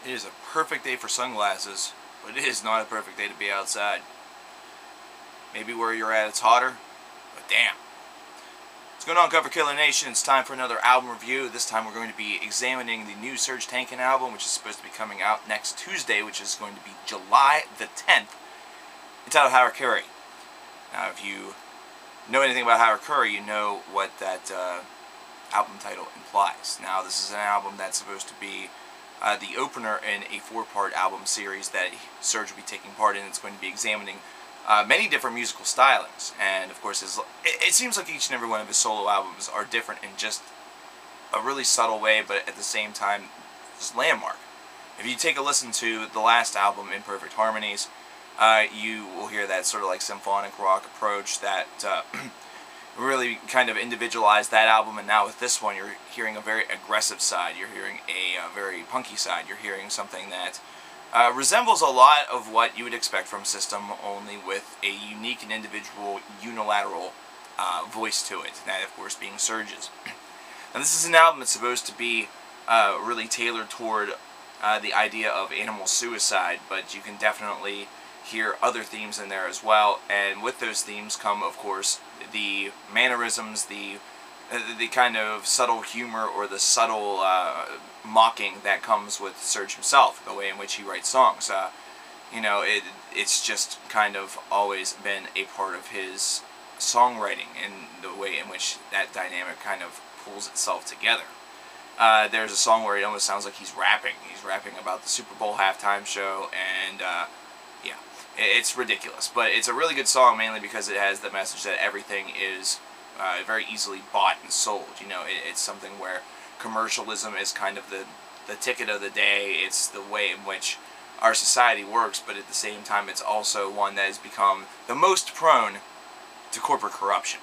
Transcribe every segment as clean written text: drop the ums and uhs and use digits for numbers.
It is a perfect day for sunglasses, but it is not a perfect day to be outside. Maybe where you're at it's hotter, but damn. What's going on, Cover Killer Nation? It's time for another album review. This time we're going to be examining the new Serj Tankian album, which is supposed to be coming out next Tuesday, which is going to be July the 10th. It's out of Harakiri. Now, if you know anything about Harakiri, you know what that album title implies. Now, this is an album that's supposed to be the opener in a 4-part album series that Serj will be taking part in. It's going to be examining many different musical stylings, and of course it seems like each and every one of his solo albums are different in just a really subtle way, but at the same time just landmark. If you take a listen to the last album, Imperfect Harmonies, you will hear that sort of like symphonic rock approach that really kind of individualized that album, and now with this one you're hearing a very aggressive side, you're hearing a very punky side, you're hearing something that resembles a lot of what you would expect from System, only with a unique and individual unilateral voice to it, that of course being Serj's. Now this is an album that's supposed to be really tailored toward the idea of animal suicide, but you can definitely hear other themes in there as well, and with those themes come, of course, the mannerisms, the kind of subtle humor or the subtle mocking that comes with Serj himself, the way in which he writes songs. You know, it's just kind of always been a part of his songwriting, and the way in which that dynamic kind of pulls itself together. There's a song where it almost sounds like he's rapping. He's rapping about the Super Bowl halftime show, and yeah, it's ridiculous. But it's a really good song, mainly because it has the message that everything is very easily bought and sold. You know, it's something where commercialism is kind of the ticket of the day. It's the way in which our society works, but at the same time it's also one that has become the most prone to corporate corruption.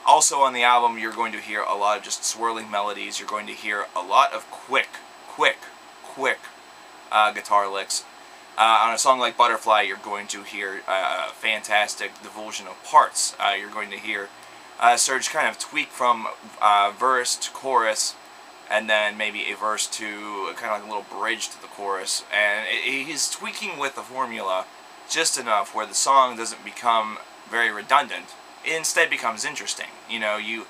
Also on the album you're going to hear a lot of just swirling melodies. You're going to hear a lot of quick guitar licks. On a song like Butterfly, you're going to hear a fantastic divulsion of parts. You're going to hear Serj kind of tweak from verse to chorus, and then maybe a verse to kind of like a little bridge to the chorus. And he's tweaking with the formula just enough where the song doesn't become very redundant. It instead becomes interesting. You know, you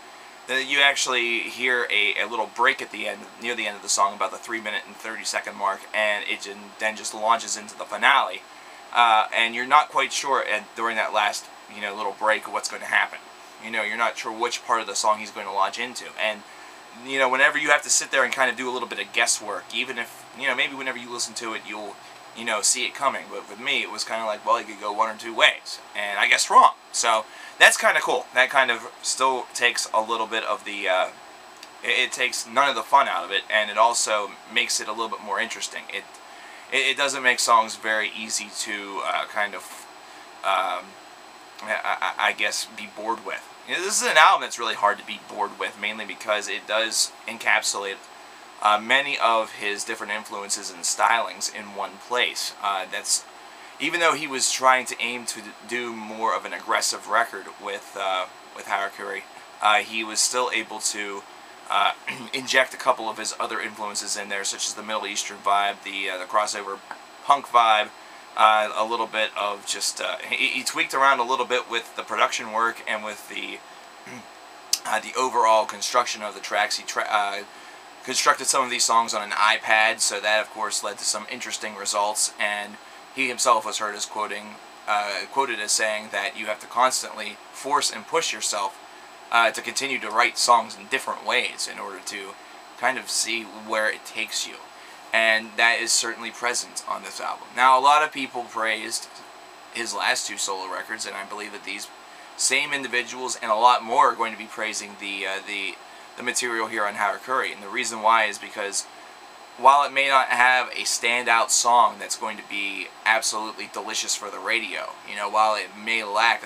actually hear a little break at the end, near the end of the song, about the 3-minute and 30-second mark, and it then just launches into the finale. And you're not quite sure during that last, you know, little break what's going to happen. You know, you're not sure which part of the song he's going to launch into. And, you know, whenever you have to sit there and kind of do a little bit of guesswork, even if, you know, maybe whenever you listen to it, you'll, you know, see it coming. But with me, it was kind of like, well, you could go one or two ways. And I guessed wrong. So that's kind of cool. That kind of still takes a little bit of the, it takes none of the fun out of it, and it also makes it a little bit more interesting. It doesn't make songs very easy to kind of, I guess, be bored with. You know, this is an album that's really hard to be bored with, mainly because it does encapsulate many of his different influences and stylings in one place. Even though he was trying to aim to do more of an aggressive record with Harakiri, he was still able to inject a couple of his other influences in there, such as the Middle Eastern vibe, the crossover punk vibe, a little bit of just he tweaked around a little bit with the production work and with the overall construction of the tracks. He constructed some of these songs on an iPad, so that of course led to some interesting results, and he himself was heard as quoted as saying that you have to constantly force and push yourself to continue to write songs in different ways in order to kind of see where it takes you. And that is certainly present on this album. Now, a lot of people praised his last 2 solo records, and I believe that these same individuals and a lot more are going to be praising the material here on Harakiri. And the reason why is because while it may not have a standout song that's going to be absolutely delicious for the radio, you know, while it may lack,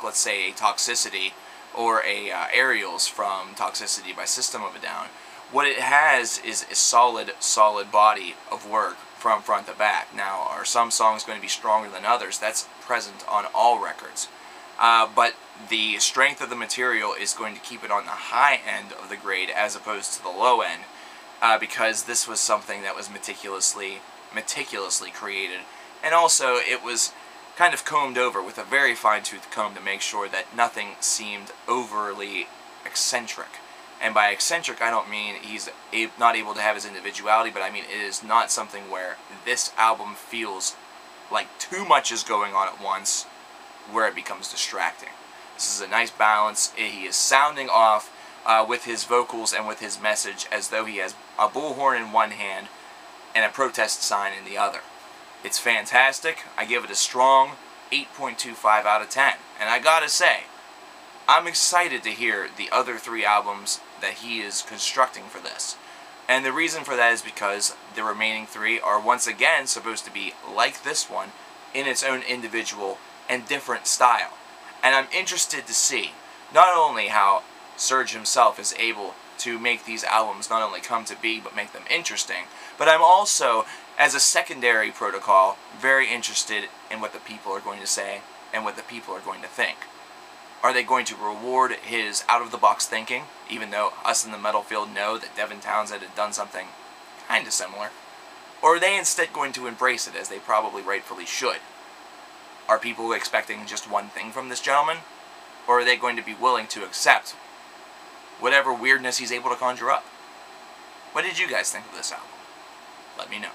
let's say, a Toxicity or a Aerials from Toxicity by System of a Down, what it has is a solid body of work from front to back. Now, are some songs going to be stronger than others? That's present on all records. But the strength of the material is going to keep it on the high end of the grade as opposed to the low end. because this was something that was meticulously created, and also it was kind of combed over with a very fine-tooth comb to make sure that nothing seemed overly eccentric. And by eccentric, I don't mean he's not able to have his individuality, but I mean it is not something where this album feels like too much is going on at once, where it becomes distracting. This is a nice balance. He is sounding off with his vocals and with his message as though he has a bullhorn in one hand and a protest sign in the other. It's fantastic. I give it a strong 8.25 out of 10. And I gotta say, I'm excited to hear the other 3 albums that he is constructing for this. And the reason for that is because the remaining 3 are once again supposed to be like this one in its own individual and different style. And I'm interested to see not only how Serj himself is able to make these albums not only come to be but make them interesting, but I'm also, as a secondary protocol, very interested in what the people are going to say and what the people are going to think. Are they going to reward his out-of-the-box thinking, even though us in the metal field know that Devin Townsend had done something kind of similar? Or are they instead going to embrace it, as they probably rightfully should? Are people expecting just one thing from this gentleman? Or are they going to be willing to accept whatever weirdness he's able to conjure up? What did you guys think of this album? Let me know.